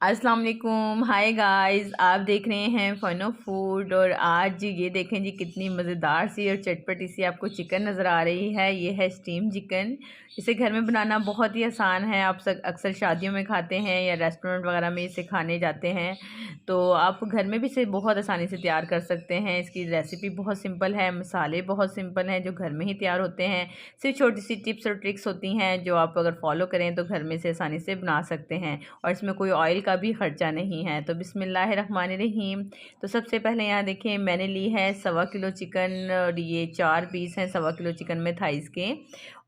अस्सलाम वालेकुम। Hi guys, आप देख रहे हैं फन ऑफ फूड। और आज ये देखें जी कितनी मज़ेदार सी और चटपटी सी आपको चिकन नज़र आ रही है। ये है स्टीम चिकन। इसे घर में बनाना बहुत ही आसान है। आप अक्सर शादियों में खाते हैं या रेस्टोरेंट वगैरह में इसे खाने जाते हैं, तो आप घर में भी इसे बहुत आसानी से तैयार कर सकते हैं। इसकी रेसिपी बहुत सिंपल है, मसाले बहुत सिंपल हैं जो घर में ही तैयार होते हैं। सिर्फ छोटी सी टिप्स और ट्रिक्स होती हैं जो आप अगर फॉलो करें तो घर में से आसानी से बना सकते हैं। और इसमें कोई ऑयल का भी खर्चा नहीं है। तो बिस्मिल्लाहिर्रहमानिर्रहीम। तो सबसे पहले यहाँ देखिए मैंने ली है 1.25 किलो चिकन, और ये 4 पीस हैं 1.25 किलो चिकन में थाइस के।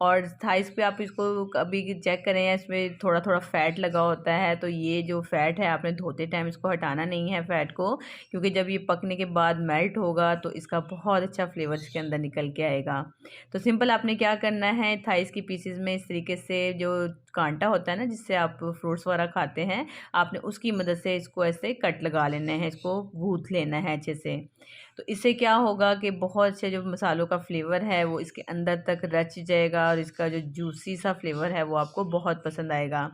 और थाइस पे आप इसको अभी चेक करें, इसमें थोड़ा थोड़ा फ़ैट लगा होता है, तो ये जो फ़ैट है आपने धोते टाइम इसको हटाना नहीं है फ़ैट को, क्योंकि जब ये पकने के बाद मेल्ट होगा तो इसका बहुत अच्छा फ्लेवर इसके अंदर निकल के आएगा। तो सिंपल आपने क्या करना है, थाइस की पीसेस में इस तरीके से जो कांटा होता है ना जिससे आप फ्रूट्स वगैरह खाते हैं, आपने उसकी मदद से इसको ऐसे कट लगा लेना है, इसको गूँथ लेना है अच्छे से। तो इससे क्या होगा कि बहुत से जो मसालों का फ्लेवर है वो इसके अंदर तक रच जाएगा, और इसका जो जूसी सा फ्लेवर है वो आपको बहुत पसंद आएगा।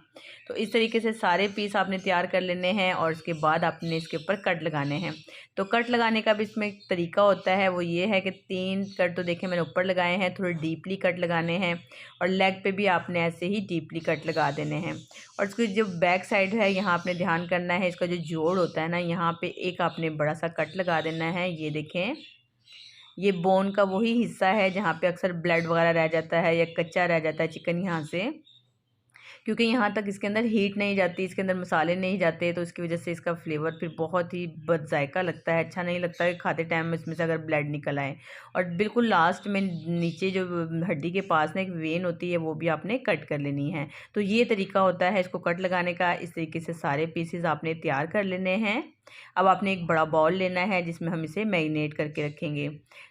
तो इस तरीके से सारे पीस आपने तैयार कर लेने हैं, और इसके बाद आपने इसके ऊपर कट लगाने हैं। तो कट लगाने का भी इसमें एक तरीका होता है, वो ये है कि 3 कट तो देखिए मैंने ऊपर लगाए हैं, थोड़े डीपली कट लगाने हैं, और लेग पे भी आपने ऐसे ही डीपली कट लगा देने हैं। और इसकी जो बैक साइड है यहाँ आपने ध्यान करना है, इसका जो जोड़ होता है ना यहाँ पे एक आपने बड़ा सा कट लगा देना है। ये देखें, ये बोन का वही हिस्सा है जहाँ पे अक्सर ब्लड वगैरह रह जाता है या कच्चा रह जाता है चिकन यहाँ से, क्योंकि यहाँ तक इसके अंदर हीट नहीं जाती, इसके अंदर मसाले नहीं जाते, तो इसकी वजह से इसका फ्लेवर फिर बहुत ही बदजायका लगता है। अच्छा नहीं लगता है खाते टाइम में इसमें से अगर ब्लड निकल आए। और बिल्कुल लास्ट में नीचे जो हड्डी के पास ना एक वेन होती है वो भी आपने कट कर लेनी है। तो ये तरीका होता है इसको कट लगाने का। इस तरीके से सारे पीसेस आपने तैयार कर लेने हैं। अब आपने एक बड़ा बाउल लेना है जिसमें हम इसे मैरिनेट करके रखेंगे।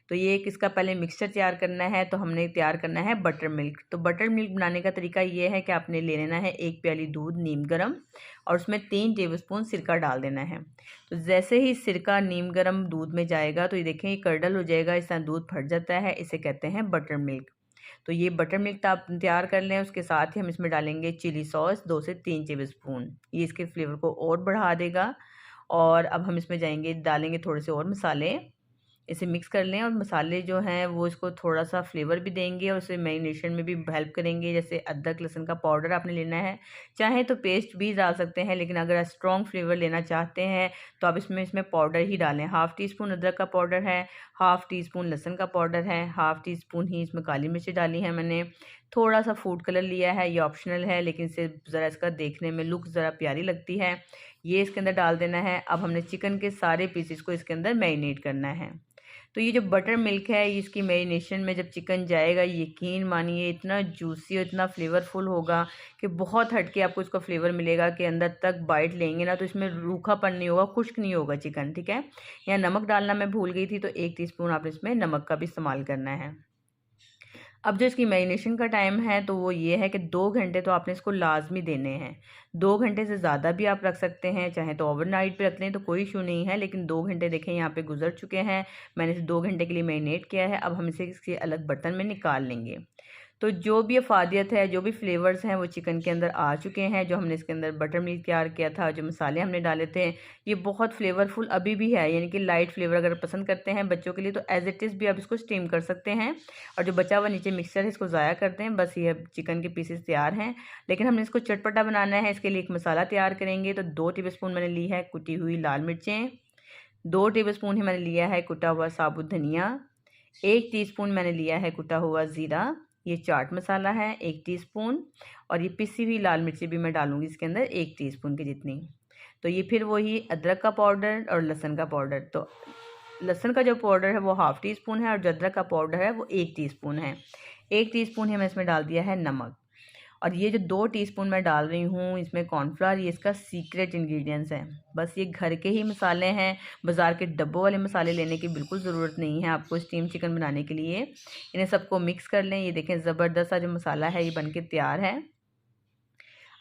तो ये एक इसका पहले मिक्सचर तैयार करना है, तो हमने तैयार करना है बटर मिल्क। तो बटर मिल्क बनाने का तरीका ये है कि आपने ले लेना है 1 प्याली दूध नीम गर्म, और उसमें 3 टेबलस्पून सिरका डाल देना है। तो जैसे ही सिरका नीम गर्म दूध में जाएगा तो ये देखें ये कर्डल हो जाएगा, इस तरह दूध फट जाता है, इसे कहते हैं बटर मिल्क। तो ये बटर मिल्क आप तैयार कर लें। उसके साथ ही हम इसमें डालेंगे चिली सॉस 2 से 3 टेबलस्पून, ये इसके फ्लेवर को और बढ़ा देगा। और अब हम इसमें जाएंगे, डालेंगे थोड़े से और मसाले, इसे मिक्स कर लें। और मसाले जो हैं वो इसको थोड़ा सा फ्लेवर भी देंगे और इसे मैरिनेशन में भी हेल्प करेंगे। जैसे अदरक लहसुन का पाउडर आपने लेना है, चाहे तो पेस्ट भी डाल सकते हैं, लेकिन अगर स्ट्रॉन्ग फ्लेवर लेना चाहते हैं तो आप इसमें पाउडर ही डालें। 1/2 टीस्पून अदरक का पाउडर है, 1/2 टीस्पून लहसुन का पाउडर है, 1/2 टीस्पून ही इसमें काली मिर्च डाली है मैंने, थोड़ा सा फूड कलर लिया है, ये ऑप्शनल है लेकिन इससे ज़रा इसका देखने में लुक ज़रा प्यारी लगती है, ये इसके अंदर डाल देना है। अब हमने चिकन के सारे पीसेस को इसके अंदर मैरिनेट करना है। तो ये जो बटर मिल्क है इसकी मैरिनेशन में जब चिकन जाएगा, यकीन मानिए इतना जूसी और इतना फ्लेवरफुल होगा कि बहुत हटके आपको इसका फ्लेवर मिलेगा कि अंदर तक बाइट लेंगे ना तो इसमें रूखापन नहीं होगा, खुश्क नहीं होगा चिकन। ठीक है, यहाँ नमक डालना मैं भूल गई थी, तो 1 टीस्पून आपने इसमें नमक का भी इस्तेमाल करना है। अब जो इसकी मैरिनेशन का टाइम है तो वो ये है कि 2 घंटे तो आपने इसको लाजमी देने हैं। 2 घंटे से ज़्यादा भी आप रख सकते हैं, चाहे तो ओवरनाइट पे रख लें तो कोई इशू नहीं है, लेकिन 2 घंटे देखें यहाँ पे गुजर चुके हैं। मैंने इसे 2 घंटे के लिए मैरिनेट किया है। अब हम इसे किसी अलग बर्तन में निकाल लेंगे। तो जो भी अफादियत है, जो भी फ्लेवर्स हैं वो चिकन के अंदर आ चुके हैं। जो हमने इसके अंदर बटर मिल्क तैयार किया था, जो मसाले हमने डाले थे, ये बहुत फ्लेवरफुल अभी भी है, यानी कि लाइट फ्लेवर अगर पसंद करते हैं बच्चों के लिए तो एज इट इज़ भी आप इसको स्टीम कर सकते हैं। और जो बचा हुआ नीचे मिक्सचर है इसको ज़ाया करते हैं। बस ये चिकन के पीसेस तैयार हैं, लेकिन हमने इसको चटपटा बनाना है। इसके लिए एक मसाला तैयार करेंगे। तो 2 टेबलस्पून मैंने ली है कुटी हुई लाल मिर्चें, 2 टेबलस्पून ही मैंने लिया है कुटा हुआ साबुत धनिया, 1 टीस्पून मैंने लिया है कुटा हुआ ज़ीरा, ये चाट मसाला है 1 टीस्पून, और ये पिसी हुई लाल मिर्ची भी मैं डालूँगी इसके अंदर 1 टीस्पून की जितनी। तो ये फिर वही अदरक का पाउडर और लहसुन का पाउडर। तो लहसुन का जो पाउडर है वो 1/2 टीस्पून है, और जो अदरक का पाउडर है वो 1 टीस्पून है। 1 टीस्पून ही मैं इसमें डाल दिया है नमक। और ये जो 2 टीस्पून मैं डाल रही हूँ इसमें कॉर्नफ्लावर, ये इसका सीक्रेट इंग्रेडिएंट्स है। बस ये घर के ही मसाले हैं, बाज़ार के डब्बों वाले मसाले लेने की बिल्कुल ज़रूरत नहीं है आपको स्टीम चिकन बनाने के लिए। इन्हें सबको मिक्स कर लें। ये देखें ज़बरदस्त सा जो मसाला है ये बनके तैयार है।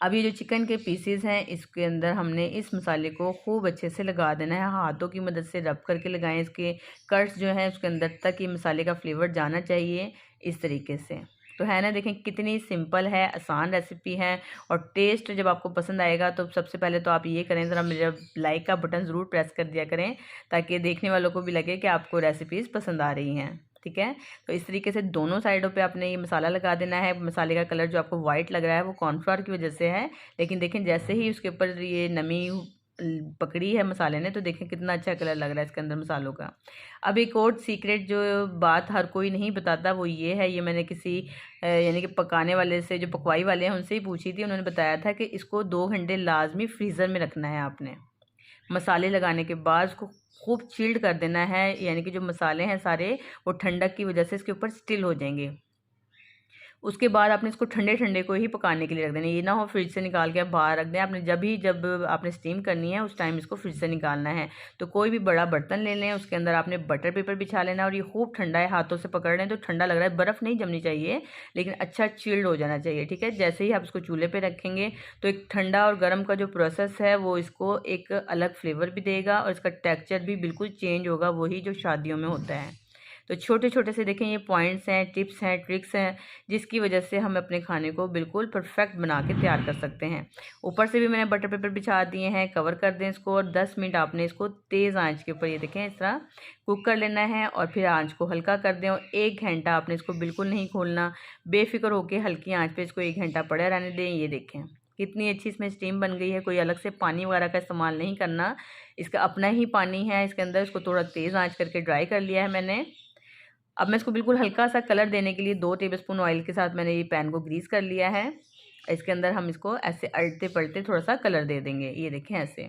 अब ये जो चिकन के पीसेस हैं इसके अंदर हमने इस मसाले को खूब अच्छे से लगा देना है, हाथों की मदद से रब करके लगाएं। इसके कट्स जो हैं उसके अंदर तक ये मसाले का फ्लेवर जाना चाहिए, इस तरीके से। तो है ना, देखें कितनी सिंपल है, आसान रेसिपी है। और टेस्ट जब आपको पसंद आएगा तो सबसे पहले तो आप ये करें, ज़रा मेरा लाइक का बटन ज़रूर प्रेस कर दिया करें, ताकि देखने वालों को भी लगे कि आपको रेसिपीज़ पसंद आ रही हैं। ठीक है, तो इस तरीके से दोनों साइडों पे आपने ये मसाला लगा देना है। मसाले का कलर जो आपको वाइट लग रहा है वो कॉर्नफ्लोर की वजह से है, लेकिन देखें जैसे ही उसके ऊपर ये नमी पकड़ी है मसाले ने, तो देखें कितना अच्छा कलर लग रहा है इसके अंदर मसालों का। अब एक और सीक्रेट जो बात हर कोई नहीं बताता वो ये है, ये मैंने किसी यानी कि पकाने वाले से, जो पकवाई वाले हैं उनसे ही पूछी थी। उन्होंने बताया था कि इसको 2 घंटे लाजमी फ्रीज़र में रखना है आपने। मसाले लगाने के बाद उसको खूब चिल्ड कर देना है, यानी कि जो मसाले हैं सारे वो ठंडक की वजह से इसके ऊपर स्टिल हो जाएंगे। उसके बाद आपने इसको ठंडे ठंडे को ही पकाने के लिए रख देना। ये ना हो फ्रिज से निकाल के आप बाहर रख दें। आपने जब आपने स्टीम करनी है उस टाइम इसको फ्रिज से निकालना है। तो कोई भी बड़ा बर्तन ले लें, उसके अंदर आपने बटर पेपर बिछा लेना, और ये खूब ठंडा है, हाथों से पकड़ लें तो ठंडा लग रहा है, बर्फ़ नहीं जमनी चाहिए, लेकिन अच्छा चिल्ड हो जाना चाहिए। ठीक है, जैसे ही आप इसको चूल्हे पर रखेंगे तो एक ठंडा और गर्म का जो प्रोसेस है वो इसको एक अलग फ्लेवर भी देगा, और इसका टेक्स्चर भी बिल्कुल चेंज होगा, वही जो शादियों में होता है। तो छोटे छोटे से देखें ये पॉइंट्स हैं, टिप्स हैं, ट्रिक्स हैं, जिसकी वजह से हम अपने खाने को बिल्कुल परफेक्ट बना के तैयार कर सकते हैं। ऊपर से भी मैंने बटर पेपर बिछा दिए हैं, कवर कर दें इसको, और 10 मिनट आपने इसको तेज़ आंच के ऊपर ये देखें इस तरह कुक कर लेना है, और फिर आंच को हल्का कर दें। और 1 घंटा आपने इसको बिल्कुल नहीं खोलना, बेफिक्र होकर हल्की आँच पर इसको 1 घंटा पड़े रहने दें। ये देखें कितनी अच्छी इसमें स्टीम बन गई है, कोई अलग से पानी वगैरह का इस्तेमाल नहीं करना, इसका अपना ही पानी है इसके अंदर। इसको थोड़ा तेज़ आंच करके ड्राई कर लिया है मैंने। अब मैं इसको बिल्कुल हल्का सा कलर देने के लिए 2 टेबलस्पून ऑयल के साथ मैंने ये पैन को ग्रीस कर लिया है। इसके अंदर हम इसको ऐसे अड़ते पड़ते थोड़ा सा कलर दे देंगे, ये देखें ऐसे।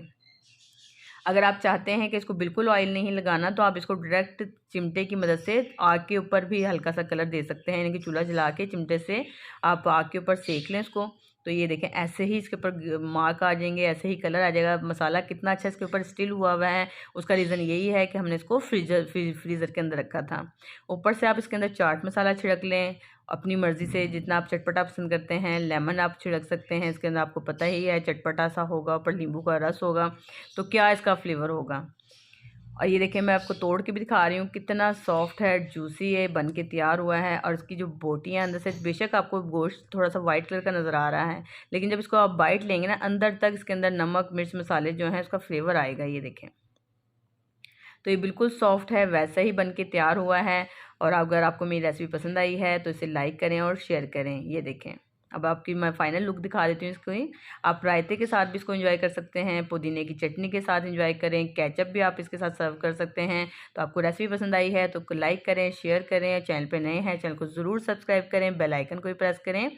अगर आप चाहते हैं कि इसको बिल्कुल ऑयल नहीं लगाना, तो आप इसको डायरेक्ट चिमटे की मदद से आग के ऊपर भी हल्का सा कलर दे सकते हैं, यानी कि चूल्हा जला के चिमटे से आप आग के ऊपर सेक लें इसको। तो ये देखें ऐसे ही इसके ऊपर मार्क आ जाएंगे, ऐसे ही कलर आ जाएगा। मसाला कितना अच्छा इसके ऊपर स्टिल हुआ हुआ है, उसका रीज़न यही है कि हमने इसको फ्रीज़र के अंदर रखा था। ऊपर से आप इसके अंदर चाट मसाला छिड़क लें अपनी मर्ज़ी से, जितना आप चटपटा पसंद करते हैं। लेमन आप छिड़क सकते हैं इसके अंदर, आपको पता ही है चटपटा सा होगा, ऊपर नींबू का रस होगा, तो क्या इसका फ्लेवर होगा। और ये देखें मैं आपको तोड़ के भी दिखा रही हूँ, कितना सॉफ्ट है, जूसी है, बन के तैयार हुआ है। और इसकी जो बोटियाँ अंदर से, बेशक आपको गोश्त थोड़ा सा वाइट कलर का नज़र आ रहा है, लेकिन जब इसको आप बाइट लेंगे ना, अंदर तक इसके अंदर नमक मिर्च मसाले जो हैं उसका फ्लेवर आएगा। ये देखें, तो ये बिल्कुल सॉफ्ट है, वैसा ही बन के तैयार हुआ है। और अगर आपको मेरी रेसिपी पसंद आई है तो इसे लाइक करें और शेयर करें। ये देखें, अब आपकी मैं फाइनल लुक दिखा देती हूँ इसको। आप रायते के साथ भी इसको एंजॉय कर सकते हैं, पुदीने की चटनी के साथ एंजॉय करें, केचप भी आप इसके साथ सर्व कर सकते हैं। तो आपको रेसिपी पसंद आई है तो लाइक करें, शेयर करें, चैनल पे नए हैं चैनल को ज़रूर सब्सक्राइब करें, बेल आइकन को भी प्रेस करें।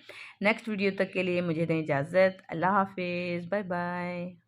नेक्स्ट वीडियो तक के लिए मुझे दें इजाज़त। अल्लाह हाफिज़, बाय बाय।